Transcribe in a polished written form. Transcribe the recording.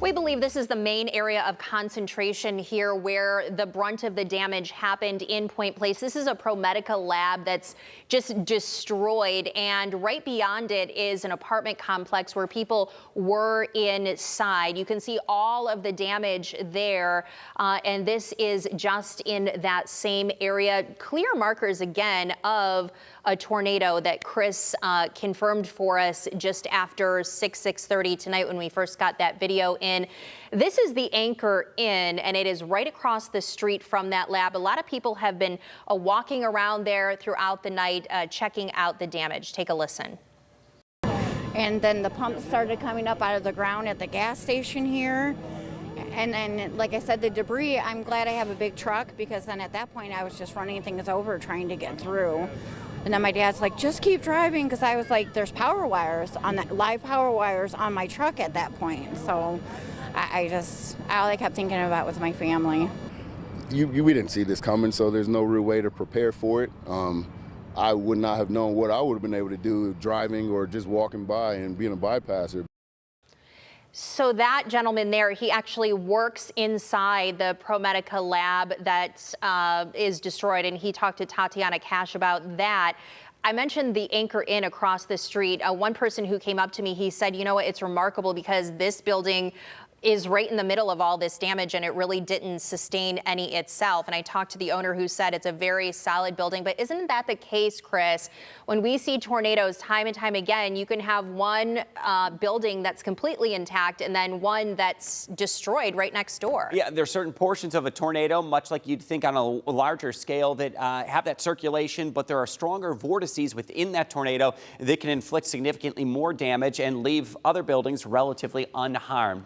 We believe this is the main area of concentration here where the brunt of the damage happened in Point Place. This is a ProMedica Lab that's just destroyed, and right beyond it is an apartment complex where people were inside. You can see all of the damage there, and this is just in that same area. Clear markers again of a tornado that Chris confirmed for us just after 6:30 tonight when we first got that video in. This is the Anchor Inn, and it is right across the street from that lab. A lot of people have been walking around there throughout the night, checking out the damage. Take a listen. And then the pump started coming up out of the ground at the gas station here. And then, like I said, the debris, I'm glad I have a big truck, because then at that point I was just running things over trying to get through. And then my dad's like, just keep driving, because I was like, there's power wires on that, live power wires on my truck at that point. So all I kept thinking about was my family. We didn't see this coming, so there's no real way to prepare for it. I would not have known what I would have been able to do driving or just walking by and being a bypasser. So that gentleman there, he actually works inside the ProMedica Lab that is destroyed, and he talked to Tatiana Cash about that. I mentioned the Anchor Inn across the street. One person who came up to me, he said, you know what, it's remarkable because this building is right in the middle of all this damage, and it really didn't sustain any itself. And I talked to the owner who said it's a very solid building. But isn't that the case, Chris? When we see tornadoes time and time again, you can have one building that's completely intact and then one that's destroyed right next door. Yeah, there's certain portions of a tornado, much like you'd think on a larger scale, that have that circulation, but there are stronger vortices within that tornado that can inflict significantly more damage and leave other buildings relatively unharmed.